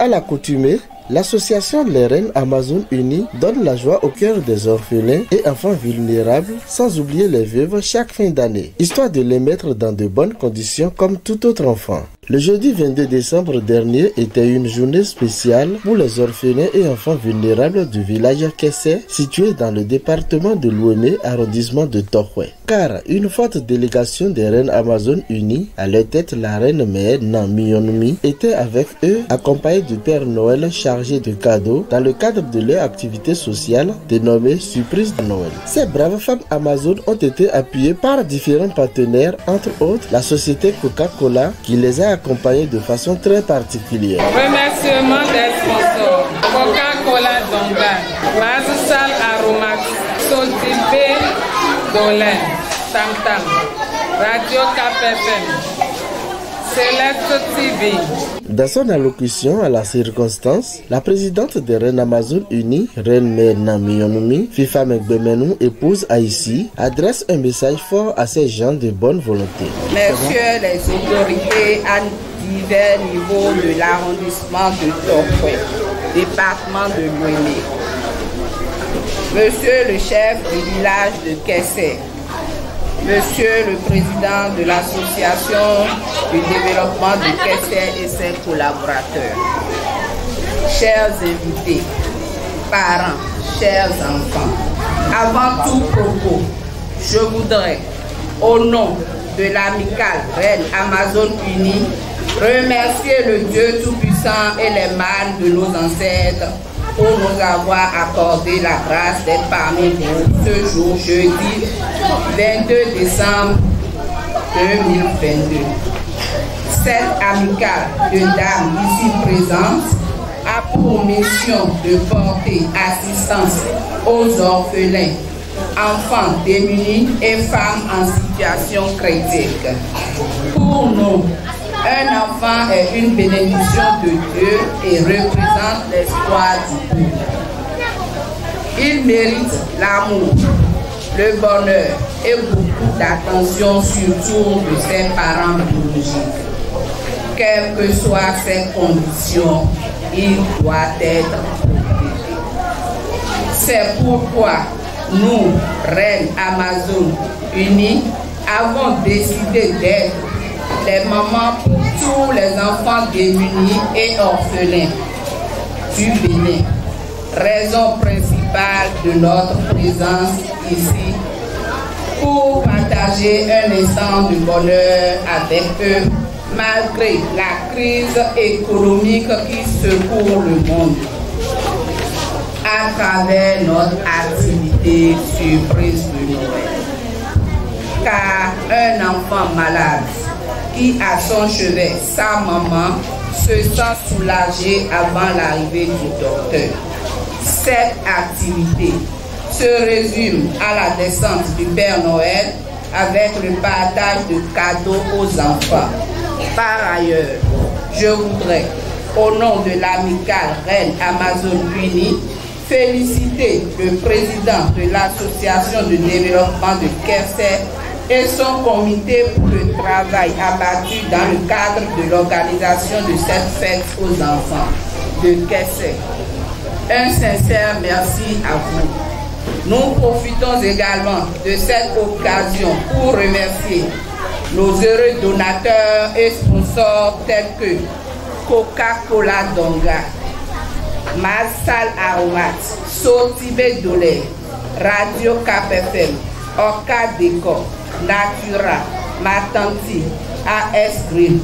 À l'accoutumée, l'association Les Reines Amazones Unies donne la joie au cœur des orphelins et enfants vulnérables, sans oublier les veuves chaque fin d'année, histoire de les mettre dans de bonnes conditions comme tout autre enfant. Le jeudi 22 décembre dernier était une journée spéciale pour les orphelins et enfants vulnérables du village Kessé, situé dans le département de Lomé, arrondissement de Tokwe. Car une forte délégation des Reines Amazones Unies, à leur tête la reine mère Namionmi, était avec eux, accompagnée du Père Noël chargé de cadeaux dans le cadre de leur activité sociale dénommée Surprise de Noël. Ces braves femmes amazones ont été appuyées par différents partenaires, entre autres la société Coca-Cola qui les a accompagnés de façon très particulière. Remerciement des sponsors Coca-Cola Donga, Mazsal Aromat, Sotibé Dolin, Tam Tam, Radio KPFM, Céleste TV. Dans son allocution à la circonstance, la présidente des Reines Amazones Unies, Reine Mère Namionmi, Fifa Mekbemenou, épouse Haïti, adresse un message fort à ces gens de bonne volonté. Messieurs les autorités à divers niveaux de l'arrondissement de Tokwe, département de Lomé, Monsieur le chef du village de Kessé, Monsieur le président de l'association du développement de Kessé et ses collaborateurs, chers invités, parents, chers enfants, avant tout propos, je voudrais, au nom de l'amicale Reine Amazones Unies, remercier le Dieu Tout-Puissant et les mânes de nos ancêtres pour nous avoir accordé la grâce d'être parmi vous ce jour, jeudi 22 décembre 2022. Cette amicale de dames ici présentes a pour mission de porter assistance aux orphelins, enfants démunis et femmes en situation critique. Pour nous, un enfant est une bénédiction de Dieu et représente l'espoir du peuple. Il mérite l'amour, le bonheur et beaucoup d'attention, surtout de ses parents biologiques. Quelles que soient ses conditions, il doit être protégé. C'est pourquoi nous, Reines Amazones Unies, avons décidé d'être les mamans pour tous les enfants démunis et orphelins du Bénin. Raison principale de notre présence ici, pour partager un instant de bonheur avec eux, malgré la crise économique qui secoue le monde. À travers notre activité surprise de Noël. Car un enfant malade qui a son chevet sa maman se sent soulagé avant l'arrivée du docteur. Cette activité se résume à la descente du Père Noël avec le partage de cadeaux aux enfants. Par ailleurs, je voudrais, au nom de l'amicale Reine Amazones Unies, féliciter le président de l'association de développement de Kessé et son comité pour le travail abattu dans le cadre de l'organisation de cette fête aux enfants de Kessé. Un sincère merci à vous. Nous profitons également de cette occasion pour remercier nos heureux donateurs et sponsors tels que Coca-Cola Donga, Mazsal Aromat, Sotibé Dolé, Radio KPFM, Orca Décor, Natura, Matanti, AS Green,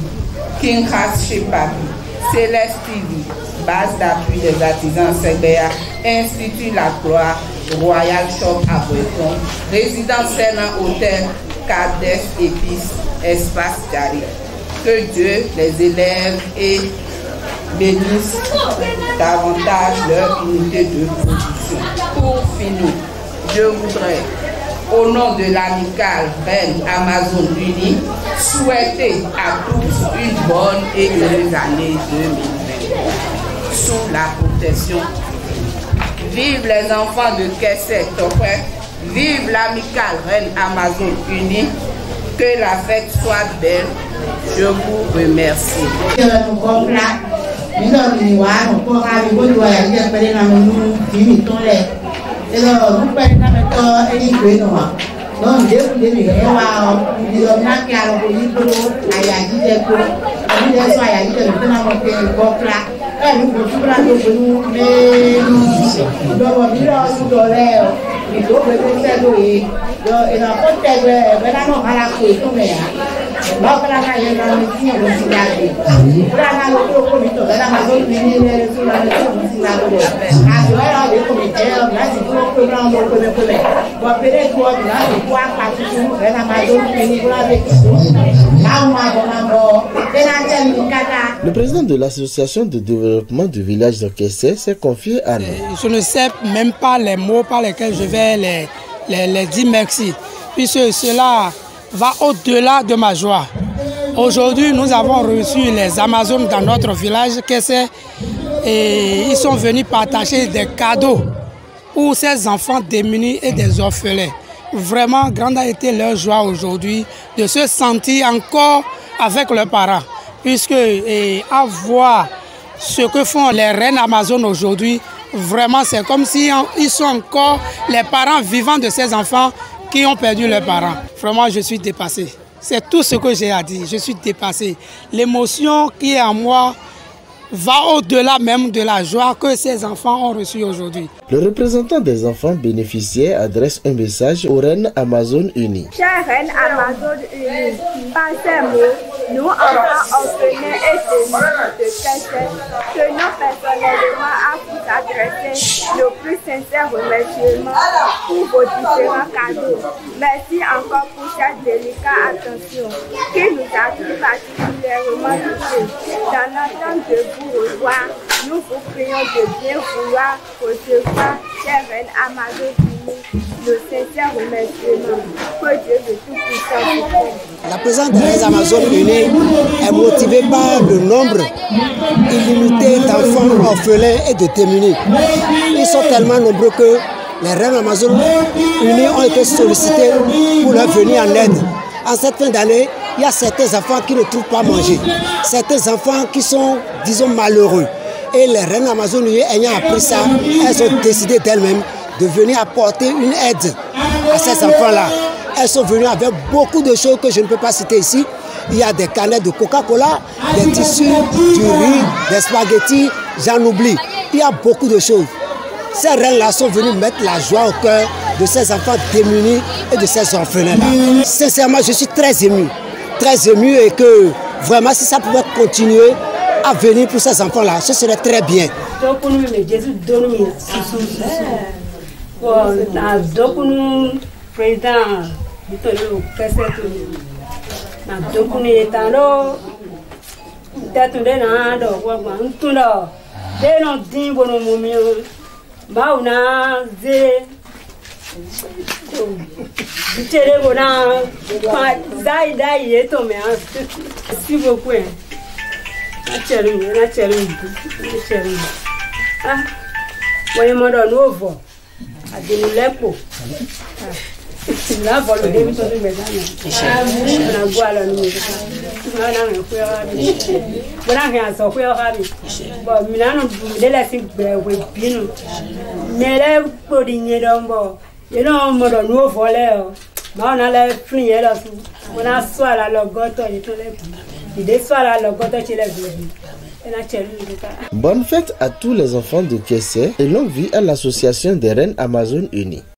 King Has Shepapi, Céleste TV, base d'appui des artisans Segbea, Institut La Croix, Royal Shop à Breton, Résidence Sénat Hôtel, Cadès Épices, Espace Carré. Que Dieu les élève et bénisse davantage leur unité de production. Pour finir, je voudrais, au nom de l'amicale Reine Amazones Unies, souhaiter à tous une bonne et heureuse année 2020 sous la protection. Vive les enfants de Kessé Tokwe, vive l'amicale Reine Amazones Unies, que la fête soit belle. Je vous remercie. Le président de l'association de développement du village de Kessé s'est confié à nous. Je ne sais même pas les mots par lesquels je vais les dire merci, puisque cela va au-delà de ma joie. Aujourd'hui, nous avons reçu les Amazones dans notre village Kessé et ils sont venus partager des cadeaux pour ces enfants démunis et des orphelins. Vraiment, grande a été leur joie aujourd'hui de se sentir encore avec leurs parents, puisque à voir ce que font les reines Amazones aujourd'hui, vraiment c'est comme si ils sont encore les parents vivants de ces enfants qui ont perdu leurs parents. Vraiment, je suis dépassé. C'est tout ce que j'ai à dire. Je suis dépassé. L'émotion qui est en moi va au-delà même de la joie que ces enfants ont reçue aujourd'hui. Le représentant des enfants bénéficiaires adresse un message aux reines Amazones Unies. Chères reines Amazones Unies, par ces mots, nous enfants orphelins et démunis de Kessé, tenons personnellement à vous adresser nos plus sincères remerciements pour vos différents cadeaux. Merci encore pour cette délicate attention qui nous a tout particulièrement touchés. Dans l'attente de vous revoir, nous vous prions de bien vouloir recevoir, chères reines Amazones Unies, nos sincères remerciements. Que Dieu de Tout-Puissant vous prenne. La présence des Amazones Unies est motivée par le nombre illimité d'enfants orphelins et de démunis. Ils sont tellement nombreux que les reines Amazones Unies ont été sollicitées pour leur venir en aide. En cette fin d'année, il y a certains enfants qui ne trouvent pas à manger, certains enfants qui sont, disons, malheureux. Et les reines Amazones Unies ayant appris ça, elles ont décidé d'elles-mêmes de venir apporter une aide à ces enfants-là. Elles sont venues avec beaucoup de choses que je ne peux pas citer ici. Il y a des canettes de Coca-Cola, des tissus, du riz, des spaghettis, j'en oublie. Il y a beaucoup de choses. Ces reines-là sont venues mettre la joie au cœur de ces enfants démunis et de ces orphelins-là. Sincèrement, je suis très ému et que vraiment, si ça pouvait continuer à venir pour ces enfants-là, ce serait très bien. Merci beaucoup. Bonne fête à tous les enfants de Kessé et longue vie à l'association des reines Amazones Unies.